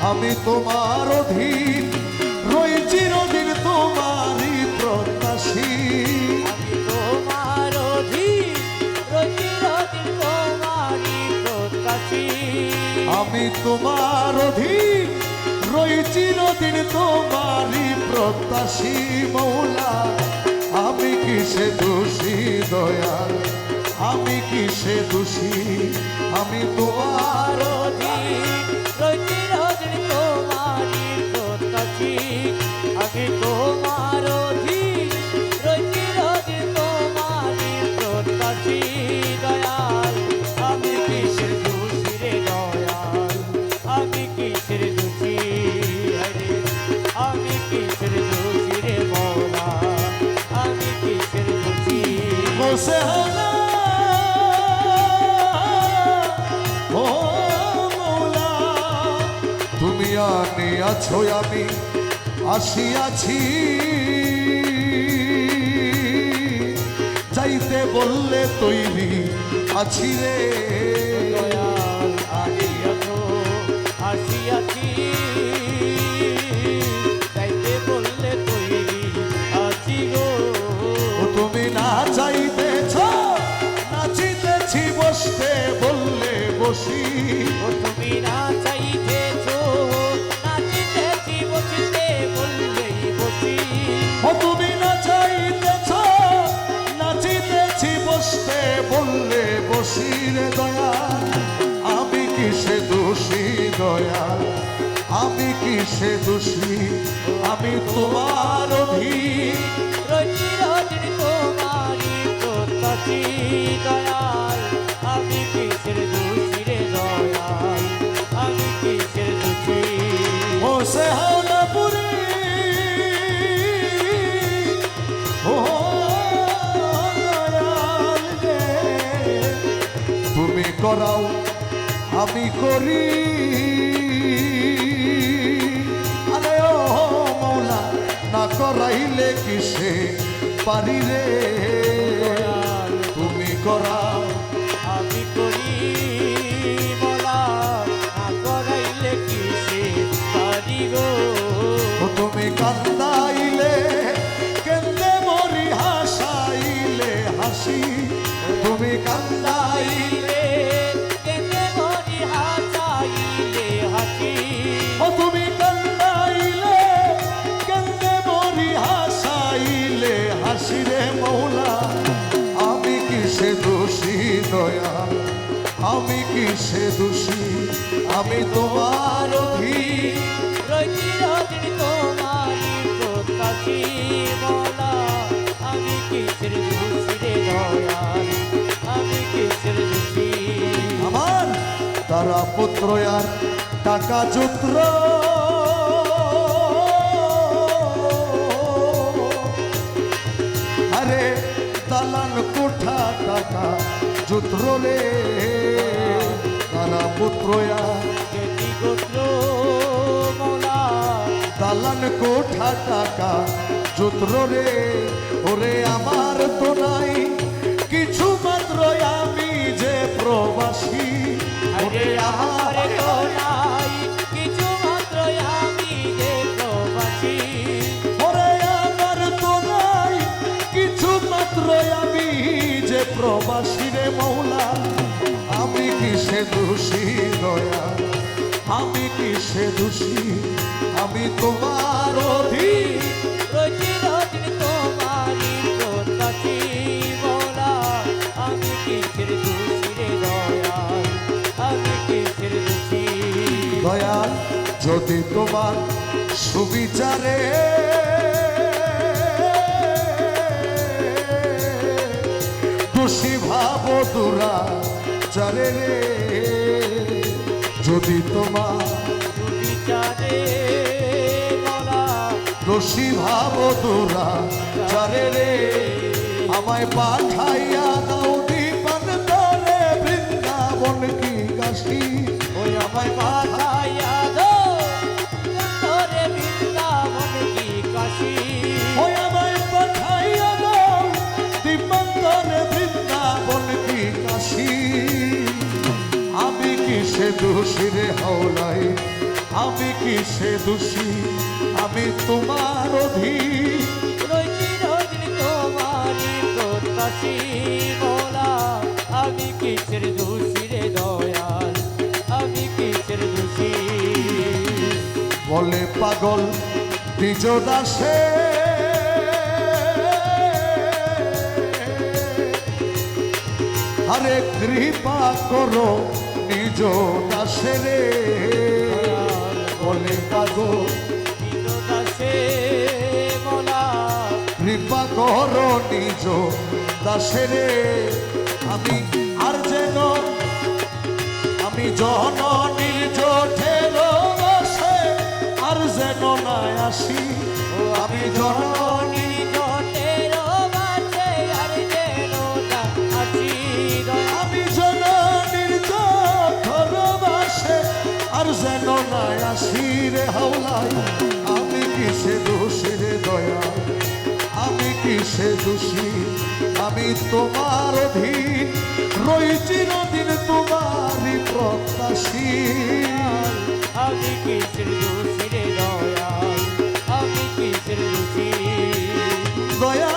আমি তোমার অধীন রই চিরদিন তোমারই প্রত্যাশী। আমি তোমার অধীন রই চিরদিন তোমারই প্রত্যাশী। আমি তোমার অধীন রই চিরদিন তোমারই প্রত্যাশী। মৌলা আমি কিসে দোষী দয়াল, আমি কিসে দোষী, আমি তোমার অধীন রই চিরদিন তোমারই প্রত্যাশী। আমি তোমার অধীন রই চিরদিন তোমারই প্রত্যাশী। দয়াল আমি কিসের দোষী রে দয়াল, আমি কিসের দোষী, আমি কিসের দোষী রে মওলা, আমি কিসের দোষী। বসে হলো ও মৌলা, তুমি আনি আছো আমি আসিয়াছি। যাইতে বললে তৈরি আছি রে দয়াল আসিয়াছো আসিয়াছি, যাইতে বললে তৈরি আছি গো। তুমি না চাইতেছ নাচিতেছি, বসতে বললে বসি। ও তুমি না চাইতেছো নাচিতেছি, বসিতে বললেই বসি। ও তুমি না চাইতেছ নাচিতেছি, বসতে বললে বসি রে দয়াল। আমি কিসে দোষী দয়াল, আমি কিসে দোষী, আমি তোমার অধীন রই চিরদিন তোমারই প্রত্যাশী। দয়াল আমি কিসের দোষী রে দয়াল, আমি কিসের দোষী। ও সে হাওলাপুরি ও দয়াল রে, তুমি করাও আমি করি। আরে ও মৌলা না করাইলে কিসে পারি রে, তুমি করাও আমি করি বলা, না করাইলে কিসে পারি গো। ও তুমি কান্দাইলে কেন্দে মরি, হাসাইলে হাসি। তুমি কান্দাইলে কেনে মরি হাসাইলে হাসি। ও তুমি কান্দাইলে কেন্দে মরি, হাসাইলে হাসি রে মৌলা। আমি কিসে দোষী দয়াল, আমি কিসে দোষী, আমি তোমার অধীন রই চিরদিন তোমারই প্রত্যাশী। বলা আমি কিসের দোষী রে দয়াল, আমি কিসের দোষী। আমার তারা পুত্র আর টাকা যুত্র আরে দালান কোঠা টাকা যুত্র রে, তারা পুত্র আর কেতি গোত্র মোলা, দালান কোঠা টাকা যুত্র রে। ওরে আমার তো নাই কিছু মাত্র, আমি যে প্রবাসী। ওরে আমার আরে তো নাই কিছু মাত্র, আমি যে প্রবাসী। ওরে আমার তো নাই কিছু মাত্র, আমি যে প্রবাসী রে মৌলা। আমি কিসে দোষী দয়াল, আমি কিসে দোষী, আমি তোমার অধীন রই চিরদিন তোমারই প্রত্যাশী। বলা আমি কিসের দোষী রে দয়াল, আমি কিসের দোষী। দয়াল। যদি তোমার সুবিচারে দোষী ভাব দুরা চারে রে, যদি তোমার বিচারে বলা দোষী ভাব দুরা চারে রে, আমায় পাঠাইয়া দাও দীপান্তরে বৃন্দাবন কি কাশী। ওই আমায় পাঠাইয়া দো তোরে বৃন্দাবন কি কাশী। ওই আমায় পাঠাইয়া দাও দীপান্তরে বৃন্দাবন কি কাশী। আমি কিসে দোষী রে হাওলাই, আমি কিসে দোষী আমি তোমার অধীন রই চিরদিন তোমারই প্রত্যাশী মোলা আমি কিসের দোষী রে দয়াল আমি কিসের দোষী বলে পাগল দ্বিজ দাসে আরে কৃপা করো নিজ দাসে রে বলে পাগল দাসে মোলা কৃপা করো নিজ দাসে রে আমি আর যেন আমি জননীর জোঠের বসে আর যেন না আসি আমি জননী আমি জননীর জোঠের বসে আর যেন না আসি রে হাওলাই আমি কিসে দোষী রে দয়া আমি কিসে দোষী আমি তোমার অধীন রই চিরদিন তোমারই প্রত্যাশী আমি কিসের দোষী রে দয়াল আমি কিসের দোষী দয়া